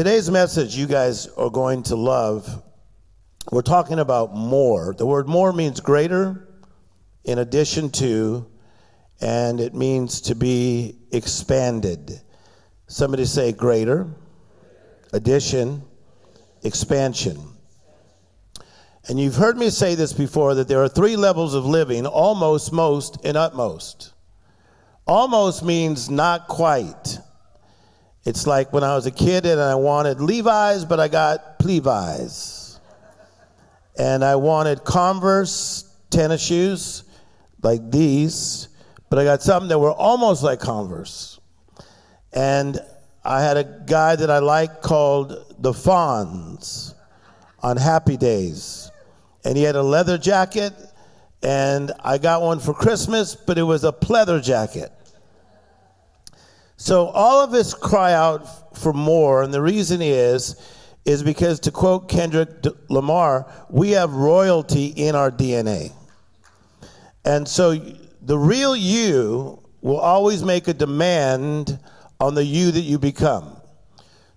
today's message you guys are going to love. We're talking about more. The word more means greater, in addition to, and it means to be expanded. Somebody say greater, addition, expansion. And you've heard me say this before, that there are three levels of living: almost, most, and utmost. Almost means not quite. It's like when I was a kid and I wanted Levi's, but I got Plevi's. And I wanted Converse tennis shoes like these, but I got something that were almost like Converse. And I had a guy that I liked called the Fonz on Happy Days. And he had a leather jacket, and I got one for Christmas, but it was a pleather jacket. So all of us cry out for more, and the reason is because, to quote Kendrick Lamar, we have royalty in our DNA. And so the real you will always make a demand on the you that you become.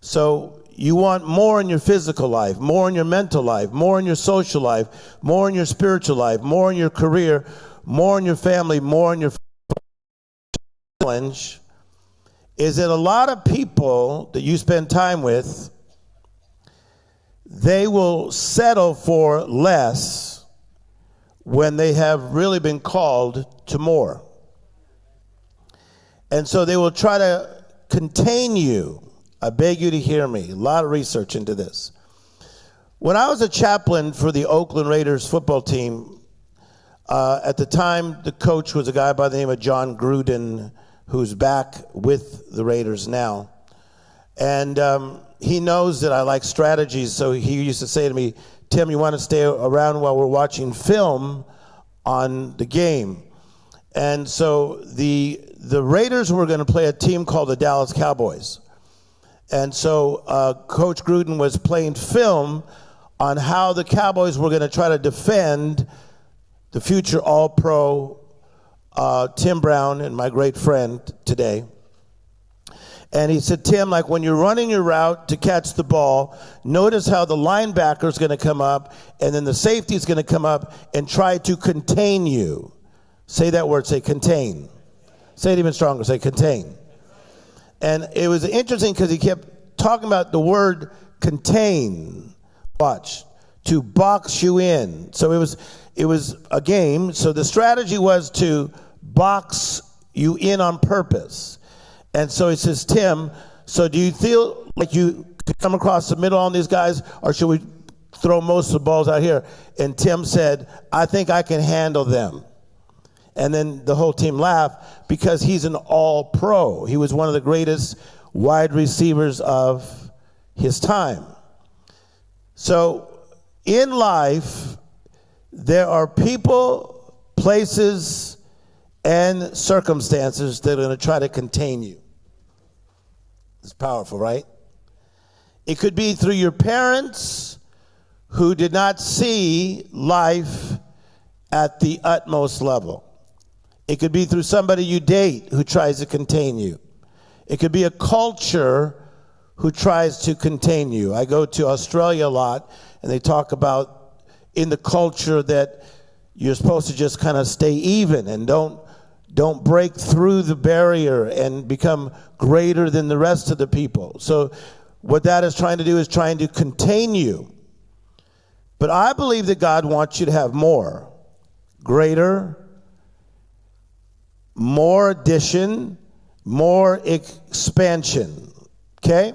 So you want more in your physical life, more in your mental life, more in your social life, more in your spiritual life, more in your career, more in your family, more in your challenge. Is that a lot of people that you spend time with, they will settle for less when they have really been called to more. And so they will try to contain you. I beg you to hear me. A lot of research into this. When I was a chaplain for the Oakland Raiders football team, at the time the coach was a guy by the name of John Gruden, who's back with the Raiders now. And he knows that I like strategies, so he used to say to me, Tim, you want to stay around while we're watching film on the game? And so the Raiders were going to play a team called the Dallas Cowboys. And so Coach Gruden was playing film on how the Cowboys were going to try to defend the future All-Pro Tim Brown, and my great friend today. And he said, Tim, like when you're running your route to catch the ball, notice how the linebacker is going to come up and then the safety is going to come up and try to contain you. Say that word, say contain. Say it even stronger, say contain. And it was interesting because he kept talking about the word contain. Watch. To box you in. So it was a game. So the strategy was to box you in on purpose. And so he says, Tim, so do you feel like you could come across the middle on these guys, or should we throw most of the balls out here? And Tim said, I think I can handle them. And then the whole team laughed because he's an all-pro. He was one of the greatest wide receivers of his time. So in life, there are people, places, and circumstances that are going to try to contain you. It's powerful, right? It could be through your parents who did not see life at the utmost level. It could be through somebody you date who tries to contain you. It could be a culture who tries to contain you. I go to Australia a lot, and they talk about in the culture that you're supposed to just kind of stay even and don't break through the barrier and become greater than the rest of the people. So what that is trying to do is trying to contain you. But I believe that God wants you to have more, greater, more addition, more expansion. Okay?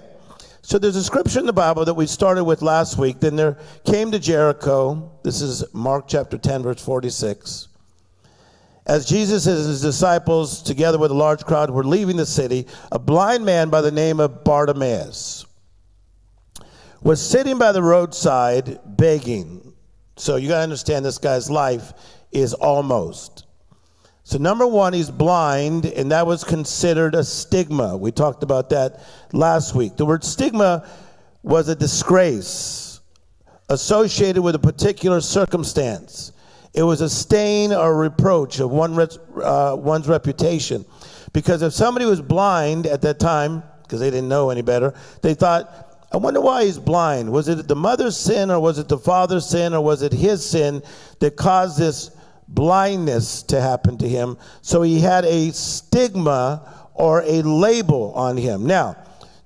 So there's a scripture in the Bible that we started with last week. Then there came to Jericho. This is Mark chapter 10, verse 46. As Jesus and his disciples, together with a large crowd, were leaving the city, a blind man by the name of Bartimaeus was sitting by the roadside begging. So you got to understand this guy's life is almost. So number one, he's blind, and that was considered a stigma. We talked about that last week. The word stigma was a disgrace associated with a particular circumstance. It was a stain or a reproach of one's reputation. Because if somebody was blind at that time, because they didn't know any better, they thought I wonder why he's blind. Was it the mother's sin, or was it the father's sin, or was it his sin that caused this blindness to happen to him? So he had a stigma or a label on him. Now,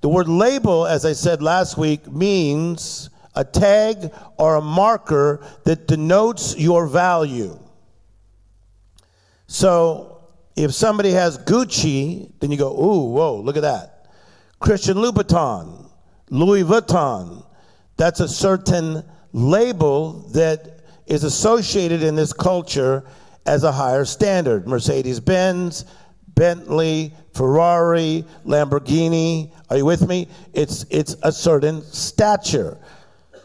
the word label, as I said last week, means a tag or a marker that denotes your value. So if somebody has Gucci, then you go, ooh, whoa, look at that. Christian Louboutin, Louis Vuitton, that's a certain label that is associated in this culture as a higher standard. Mercedes-Benz, Bentley, Ferrari, Lamborghini. Are you with me? It's a certain stature.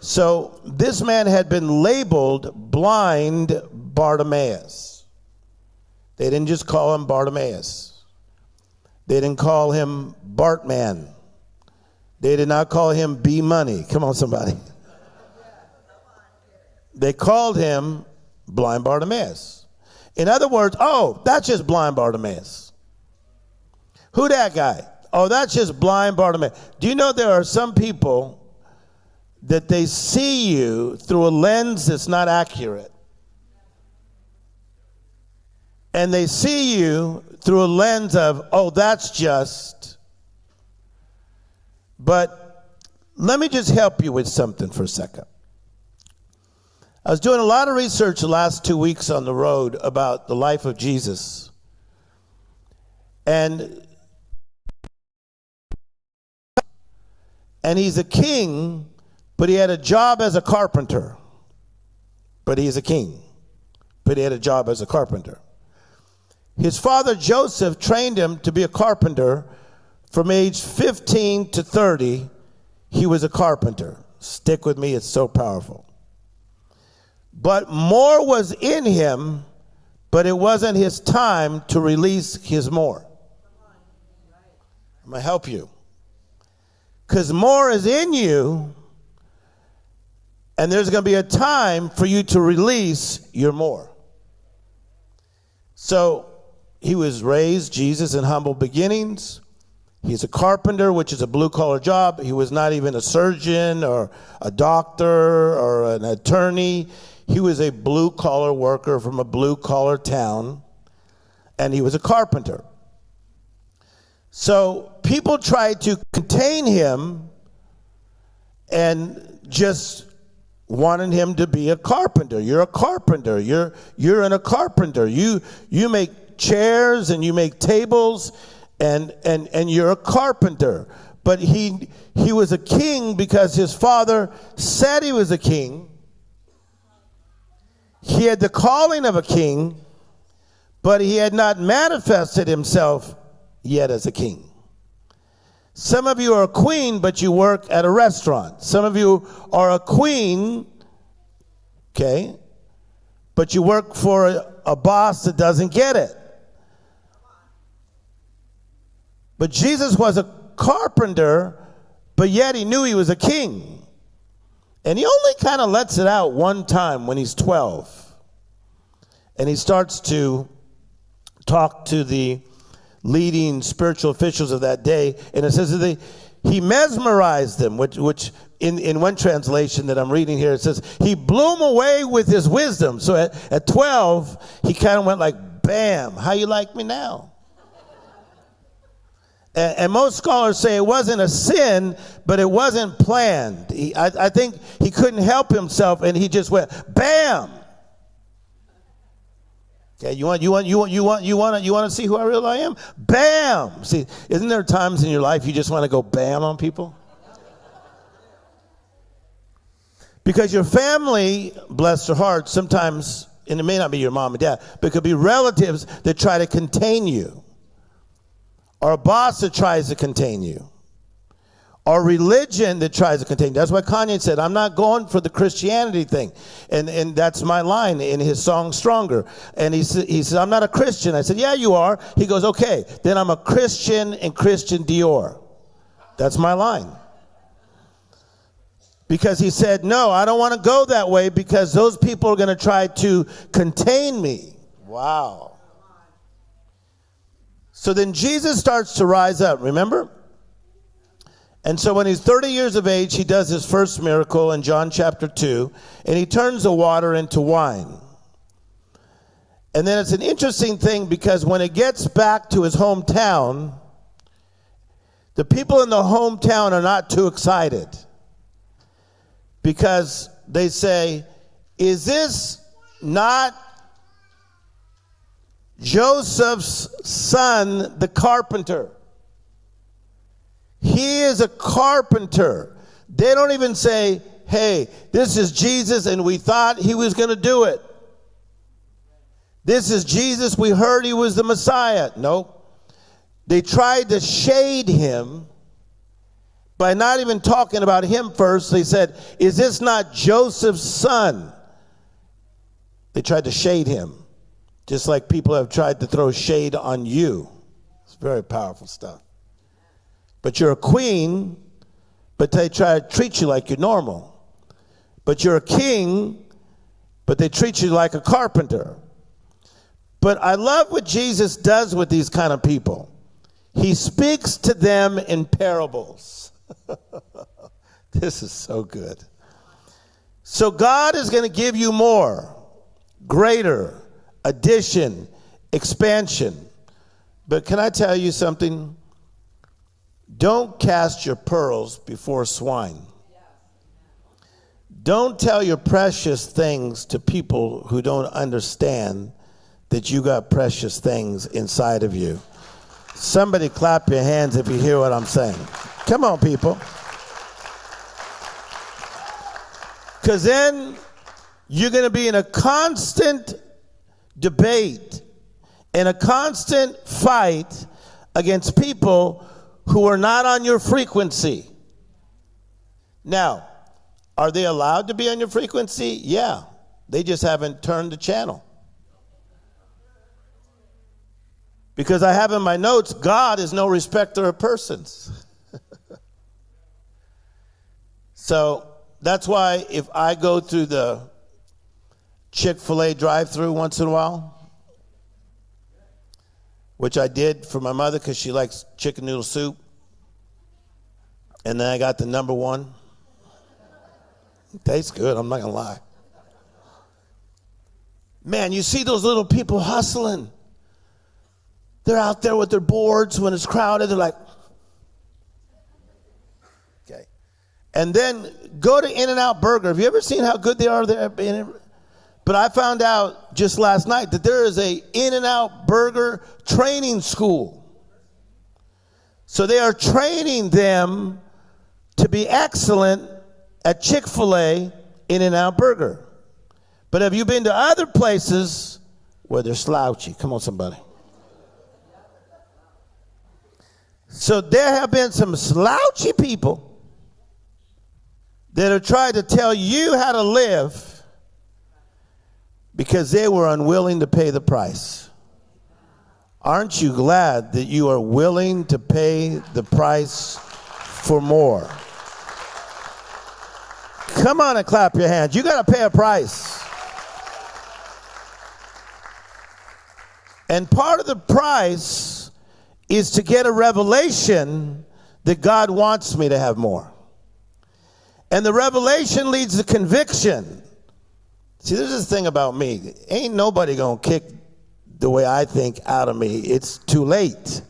So this man had been labeled blind Bartimaeus. They didn't just call him Bartimaeus. They didn't call him Bartman. They did not call him B Money. Come on, somebody. They called him blind Bartimaeus. In other words, oh, that's just blind Bartimaeus. Who that guy? Oh, that's just blind Bartimaeus. Do you know there are some people that they see you through a lens that's not accurate? And they see you through a lens of, oh, that's just. But let me just help you with something for a second. I was doing a lot of research the last 2 weeks on the road about the life of Jesus. And he's a king, but he had a job as a carpenter. But he's a king, but he had a job as a carpenter. His father Joseph trained him to be a carpenter. From age 15 to 30, he was a carpenter. Stick with me, it's so powerful. But more was in him, but it wasn't his time to release his more. I'm going to help you. Because more is in you, and there's going to be a time for you to release your more. So he was raised, Jesus, in humble beginnings. He's a carpenter, which is a blue-collar job. He was not even a surgeon or a doctor or an attorney. He was a blue-collar worker from a blue-collar town, and he was a carpenter. So people tried to contain him and just wanted him to be a carpenter. You're a carpenter. You're a carpenter. You make chairs and you make tables, and you're a carpenter. But he was a king because his father said he was a king. He had the calling of a king, but he had not manifested himself yet as a king. Some of you are a queen, but you work at a restaurant. Some of you are a queen, okay, but you work for a boss that doesn't get it. But Jesus was a carpenter, but yet he knew he was a king. And he only kind of lets it out one time when he's 12. And he starts to talk to the leading spiritual officials of that day. And it says that he mesmerized them, which in one translation that I'm reading here, it says he blew them away with his wisdom. So at 12, he kind of went like, bam, how you like me now? And most scholars say it wasn't a sin, but it wasn't planned. I think he couldn't help himself, and he just went, bam. Okay, you want to see who I really am? Bam. See, isn't there times in your life you just want to go bam on people? Because your family, bless their hearts, sometimes, and it may not be your mom and dad, but it could be relatives that try to contain you. Or a boss that tries to contain you. Or religion that tries to contain you. That's why Kanye said, I'm not going for the Christianity thing. And that's my line in his song, Stronger. And he said, I'm not a Christian. I said, yeah, you are. He goes, okay, then I'm a Christian and Christian Dior. That's my line. Because he said, no, I don't want to go that way because those people are going to try to contain me. Wow. So then Jesus starts to rise up, remember? And so when he's 30 years of age, he does his first miracle in John chapter 2, and he turns the water into wine. And then it's an interesting thing because when it gets back to his hometown, the people in the hometown are not too excited because they say, is this not Joseph's son, the carpenter? He is a carpenter. They don't even say, hey, this is Jesus and we thought he was going to do it. This is Jesus, we heard he was the Messiah. Nope. They tried to shade him by not even talking about him first. They said, is this not Joseph's son? They tried to shade him, just like people have tried to throw shade on you. It's very powerful stuff. But you're a queen, but they try to treat you like you're normal. But you're a king, but they treat you like a carpenter. But I love what Jesus does with these kind of people. He speaks to them in parables. This is so good. So God is going to give you more, greater, addition, expansion. But can I tell you something? Don't cast your pearls before swine. Don't tell your precious things to people who don't understand that you got precious things inside of you. Somebody clap your hands if you hear what I'm saying. Come on, people. Because then you're going to be in a constant debate and a constant fight against people who are not on your frequency. Now, are they allowed to be on your frequency? Yeah. They just haven't turned the channel. Because I have in my notes, God is no respecter of persons. So that's why if I go through the Chick-fil-A drive-thru once in a while, which I did for my mother because she likes chicken noodle soup, and then I got the number one. It tastes good, I'm not going to lie. Man, you see those little people hustling. They're out there with their boards when it's crowded. They're like, okay. And then go to In-N-Out Burger. Have you ever seen how good they are there? But I found out just last night that there is a In-N-Out Burger training school. So they are training them to be excellent at Chick-fil-A, In-N-Out Burger. But have you been to other places where they're slouchy? Come on, somebody. So there have been some slouchy people that have tried to tell you how to live because they were unwilling to pay the price. Aren't you glad that you are willing to pay the price for more? Come on and clap your hands. You got to pay a price. And part of the price is to get a revelation that God wants me to have more. And the revelation leads to conviction. See, there's this thing about me. Ain't nobody going to kick the way I think out of me. It's too late.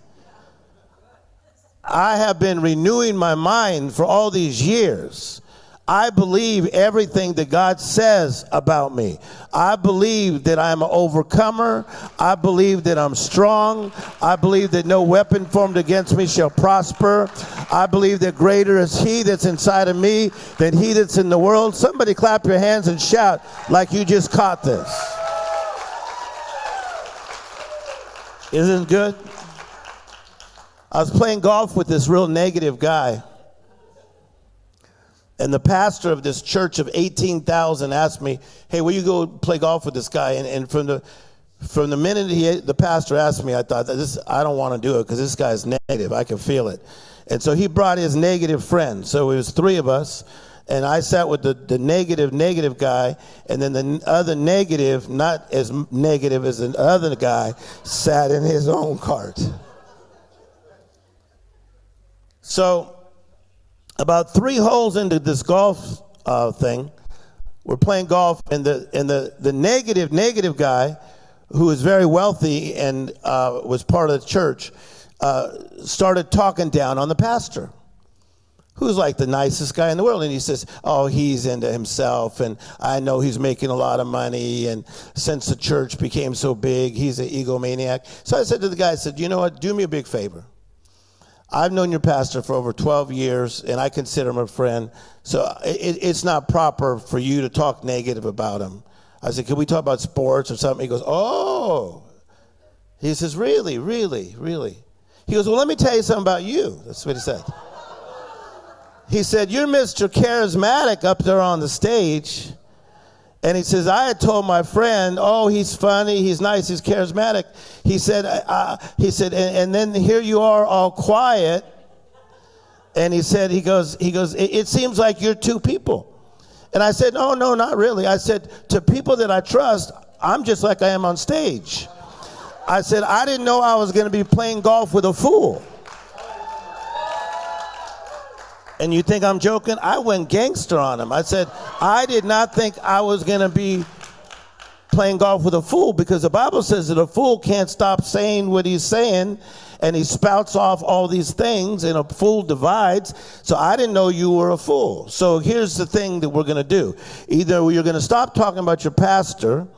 I have been renewing my mind for all these years. I believe everything that God says about me. I believe that I'm an overcomer. I believe that I'm strong. I believe that no weapon formed against me shall prosper. I believe that greater is he that's inside of me than he that's in the world. Somebody clap your hands and shout like you just caught this. Isn't it good? I was playing golf with this real negative guy. And the pastor of this church of 18,000 asked me, hey, will you go play golf with this guy? And from the minute the pastor asked me, I thought, I don't want to do it because this guy's negative. I can feel it. And so he brought his negative friend. So it was three of us. And I sat with the negative guy. And then the other negative, not as negative as the other guy, sat in his own cart. So About 3 holes into this golf thing, we're playing golf, and the negative guy, who was very wealthy and was part of the church, started talking down on the pastor, who's like the nicest guy in the world. And he says, oh, he's into himself, and I know he's making a lot of money, and since the church became so big, he's an egomaniac. So I said to the guy, I said, you know what, do me a big favor. I've known your pastor for over 12 years, and I consider him a friend, so it's not proper for you to talk negative about him. I said, can we talk about sports or something? He goes, oh. He says, really, really, really? He goes, well, let me tell you something about you. That's what he said. He said, you're Mr. Charismatic up there on the stage. And he says, I had told my friend, oh, he's funny, he's nice, he's charismatic. He said, and then here you are all quiet. And he goes, it seems like you're 2 people. And I said, no, not really. I said, to people that I trust, I'm just like I am on stage. I said, I didn't know I was going to be playing golf with a fool. And you think I'm joking? I went gangster on him. I said, I did not think I was going to be playing golf with a fool, because the Bible says that a fool can't stop saying what he's saying, and he spouts off all these things, and a fool divides. So I didn't know you were a fool. So here's the thing that we're going to do. Either you're going to stop talking about your pastor,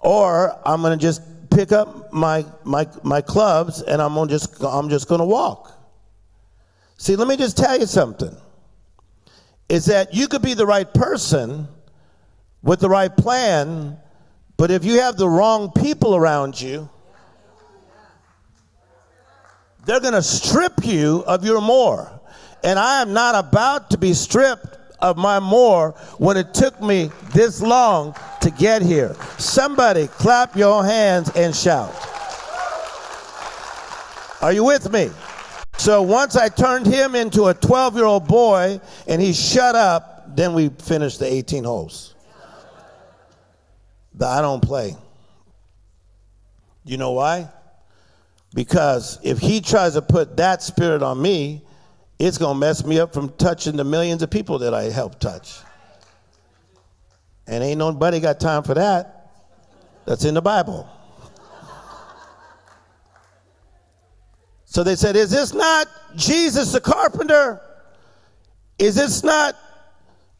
or I'm going to just pick up my clubs, and I'm just going to walk. See, let me just tell you something. Is that you could be the right person with the right plan, but if you have the wrong people around you, they're going to strip you of your more. And I am not about to be stripped of my more when it took me this long to get here. Somebody clap your hands and shout. Are you with me? So once I turned him into a 12-year-old boy and he shut up, then we finished the 18 holes. But I don't play. You know why? Because if he tries to put that spirit on me, it's going to mess me up from touching the millions of people that I helped touch. And ain't nobody got time for that. That's in the Bible. So they said, is this not Jesus the carpenter? Is this not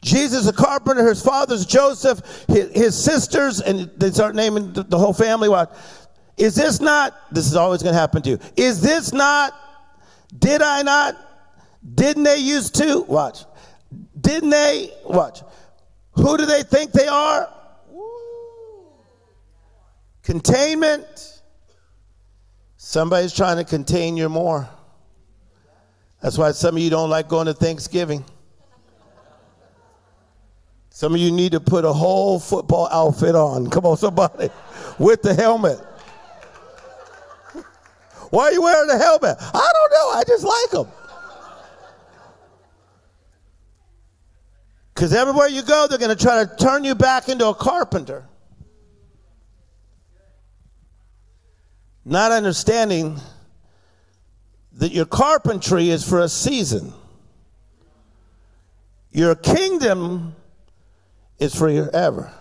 Jesus the carpenter? His father's Joseph, his sisters, and they start naming the whole family. What? Is this not, this is always going to happen to you. Is this not, did I not, didn't they used to? Watch. Didn't they? Watch. Who do they think they are? Containment. Somebody's trying to contain your more. That's why some of you don't like going to Thanksgiving. Some of you need to put a whole football outfit on. Come on, somebody. With the helmet. Why are you wearing a helmet? I don't know. I just like them. Because everywhere you go, they're going to try to turn you back into a carpenter. Not understanding that your carpentry is for a season. Your kingdom is forever.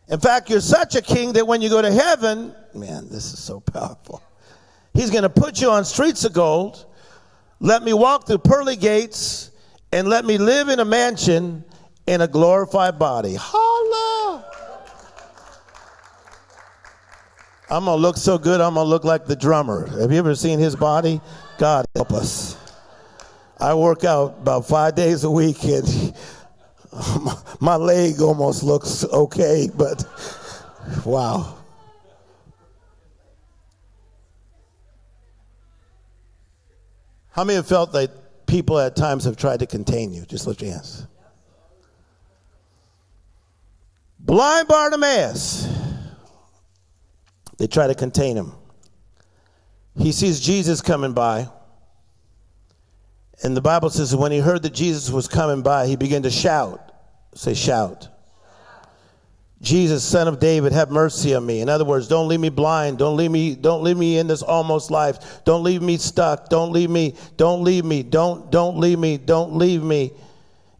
In fact, you're such a king that when you go to heaven, man, this is so powerful. He's going to put you on streets of gold, let me walk through pearly gates, and let me live in a mansion in a glorified body. Holla! I'm going to look so good, I'm going to look like the drummer. Have you ever seen his body? God help us. I work out about 5 days a week, and my leg almost looks okay, but wow. How many have felt that people at times have tried to contain you? Just lift your hands. Blind Bartimaeus. They try to contain him. He sees Jesus coming by. And the Bible says that when he heard that Jesus was coming by, he began to shout. Say shout. Jesus, Son of David, have mercy on me. In other words, don't leave me blind. Don't leave me in this almost life. Don't leave me stuck. Don't leave me. Don't leave me. Don't leave me. Don't leave me.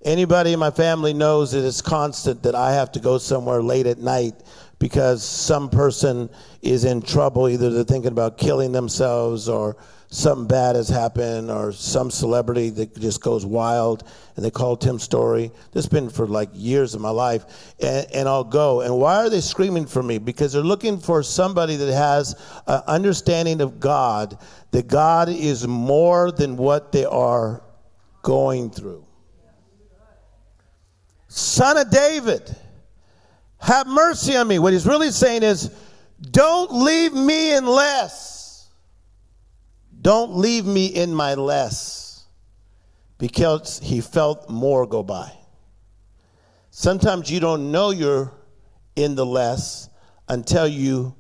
Anybody in my family knows that it's constant that I have to go somewhere late at night because some person is in trouble. Either they're thinking about killing themselves or something bad has happened or some celebrity that just goes wild and they call Timstorey. This has been for like years of my life. And I'll go. And why are they screaming for me? Because they're looking for somebody that has an understanding of God, that God is more than what they are going through. Son of David, have mercy on me. What he's really saying is, don't leave me in less. Don't leave me in my less, because he felt more go by. Sometimes you don't know you're in the less until you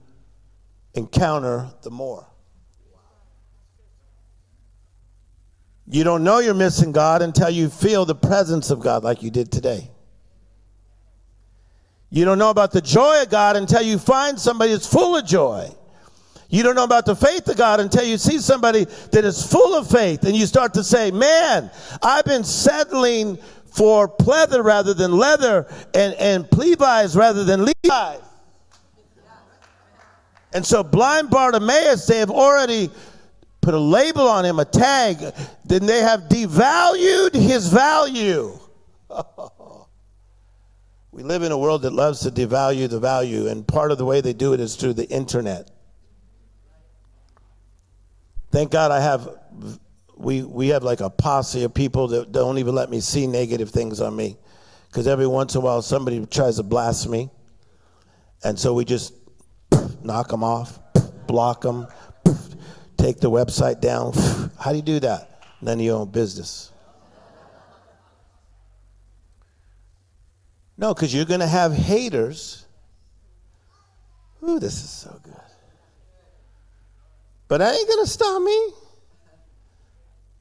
encounter the more. You don't know you're missing God until you feel the presence of God like you did today. You don't know about the joy of God until you find somebody that's full of joy. You don't know about the faith of God until you see somebody that is full of faith, and you start to say, man, I've been settling for pleather rather than leather, and plebis rather than Levi's. And so blind Bartimaeus, they have already put a label on him, a tag, then they have devalued his value. We live in a world that loves to devalue the value, and part of the way they do it is through the internet. Thank God we have like a posse of people that don't even let me see negative things on me. Because every once in a while somebody tries to blast me. And so we just knock them off, block them, take the website down. How do you do that? None of your own business. No, because you're going to have haters. Ooh, this is so good. But that ain't gonna stop me.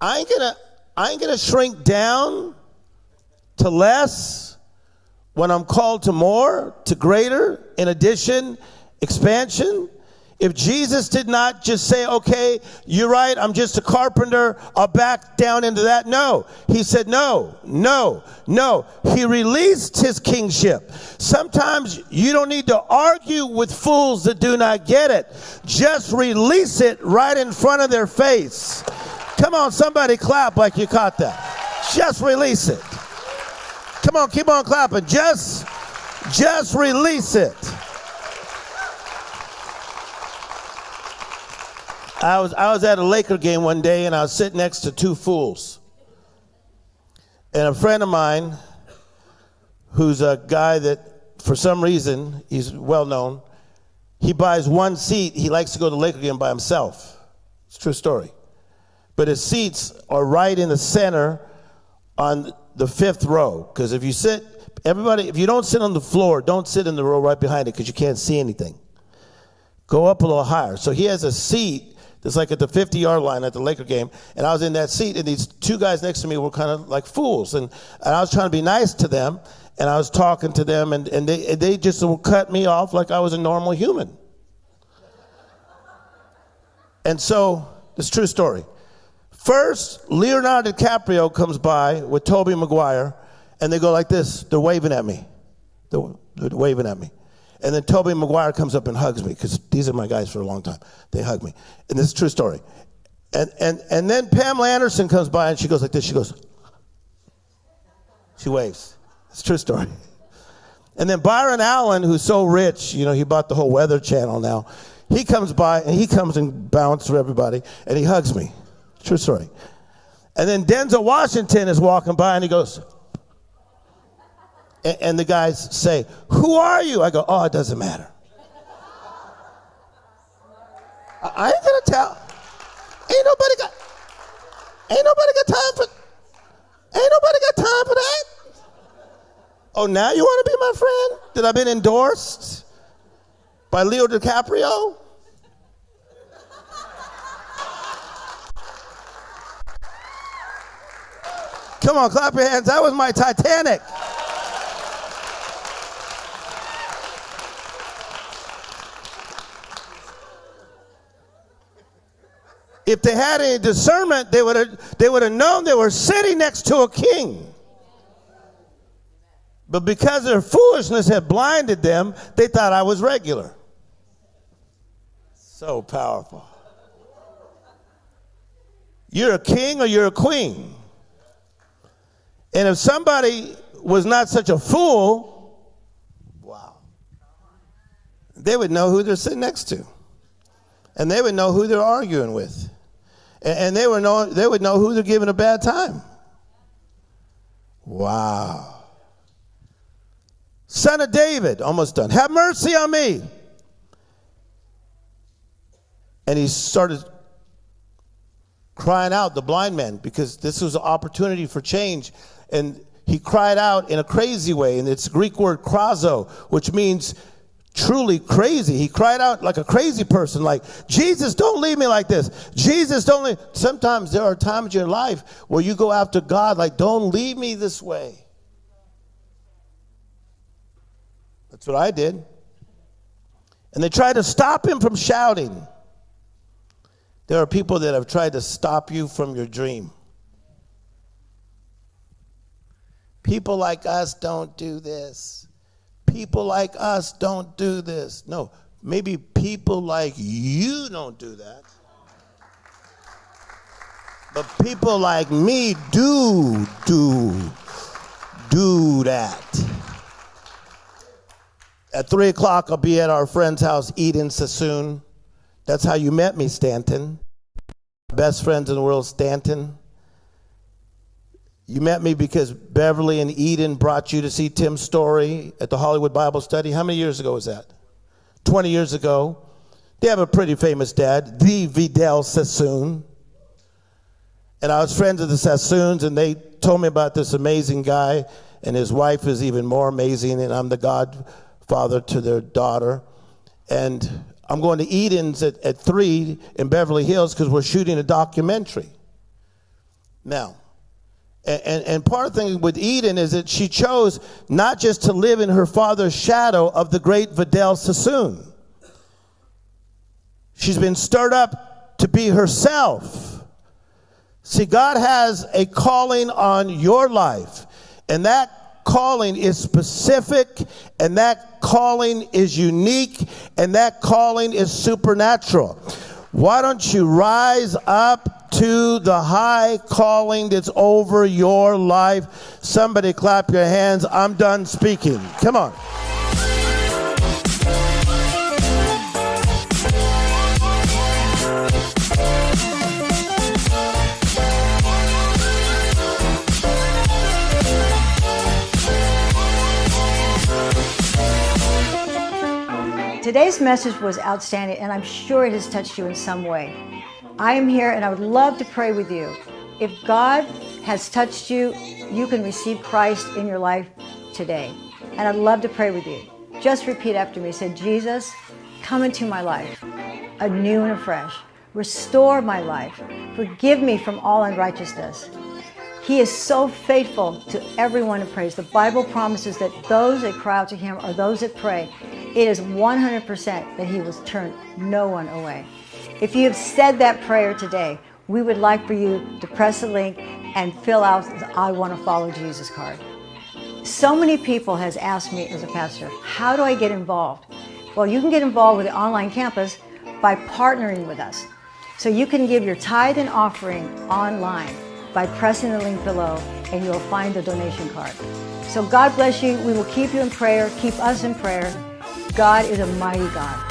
I ain't gonna shrink down to less when I'm called to more, to greater, in addition, expansion. If Jesus did not just say, okay, you're right, I'm just a carpenter, I'll back down into that. No, he said no. He released his kingship. Sometimes you don't need to argue with fools that do not get it. Just release it right in front of their face. Come on, somebody clap like you caught that. Just release it. Come on, keep on clapping. Just release it. I was at a Laker game one day, and I was sitting next to two fools. And a friend of mine, who's a guy that, for some reason, he's well known, he buys one seat. He likes to go to the Laker game by himself. It's a true story. But his seats are right in the center on the fifth row. Because if you don't sit on the floor, don't sit in the row right behind it, because you can't see anything. Go up a little higher. So he has a seat that's like at the 50-yard line at the Laker game, and I was in that seat, and these two guys next to me were kind of like fools, and I was trying to be nice to them, and I was talking to them, and they just cut me off like I was a normal human. And so, it's a true story. First, Leonardo DiCaprio comes by with Tobey Maguire, and they go like this. They're waving at me. They're waving at me. And then Tobey Maguire comes up and hugs me, because these are my guys for a long time. They hug me. And this is a true story. And then Pamela Anderson comes by, and she goes like this. She goes. She waves. It's a true story. And then Byron Allen, who's so rich, he bought the whole Weather Channel now. He comes by, and he comes and bounces for everybody, and he hugs me. True story. And then Denzel Washington is walking by, and he goes. And the guys say, who are you? I go, oh, it doesn't matter. I ain't gonna tell. Ain't nobody got time for that. Oh, now you want to be my friend? That I've been endorsed by Leo DiCaprio? Come on, clap your hands. That was my Titanic. If they had any discernment, they would have known they were sitting next to a king. But because their foolishness had blinded them, they thought I was regular. So powerful. You're a king or you're a queen. And if somebody was not such a fool, wow, they would know who they're sitting next to. And they would know who they're arguing with. And they would know who they're giving a bad time. Wow. Son of David, almost done. Have mercy on me. And he started crying out, the blind man, because this was an opportunity for change. And he cried out in a crazy way. And it's the Greek word krazo, which means truly crazy. He cried out like a crazy person, like, Jesus, don't leave me like this. Jesus, don't leave. Sometimes there are times in your life where you go after God like, don't leave me this way. That's what I did. And they tried to stop him from shouting. There are people that have tried to stop you from your dream. People like us don't do this. People like us don't do this. No, maybe people like you don't do that. But people like me do that. At 3 o'clock, I'll be at our friend's house, Eden Sassoon. That's how you met me, Stanton. Best friends in the world, Stanton. You met me because Beverly and Eden brought you to see Timstorey at the Hollywood Bible Study. How many years ago was that? 20 years ago. They have a pretty famous dad, the Vidal Sassoon. And I was friends with the Sassoons, and they told me about this amazing guy, and his wife is even more amazing, and I'm the godfather to their daughter. And I'm going to Eden's at 3 in Beverly Hills because we're shooting a documentary. Now, and part of the thing with Eden is that she chose not just to live in her father's shadow of the great Vidal Sassoon. She's been stirred up to be herself. See, God has a calling on your life, and that calling is specific, and that calling is unique, and that calling is supernatural. Why don't you rise up to the high calling that's over your life? Somebody clap your hands. I'm done speaking. Come on. Today's message was outstanding, and I'm sure it has touched you in some way. I am here, and I would love to pray with you. If God has touched you, you can receive Christ in your life today. And I'd love to pray with you. Just repeat after me. Say, Jesus, come into my life, anew and afresh. Restore my life. Forgive me from all unrighteousness. He is so faithful to everyone who prays. The Bible promises that those that cry out to him are those that pray. It is 100% that he will turn no one away. If you have said that prayer today, we would like for you to press the link and fill out the I want to follow Jesus card. So many people has asked me as a pastor, how do I get involved? Well, you can get involved with the online campus by partnering with us. So you can give your tithe and offering online by pressing the link below, and you'll find the donation card. So God bless you. We will keep you in prayer. Keep us in prayer. God is a mighty God.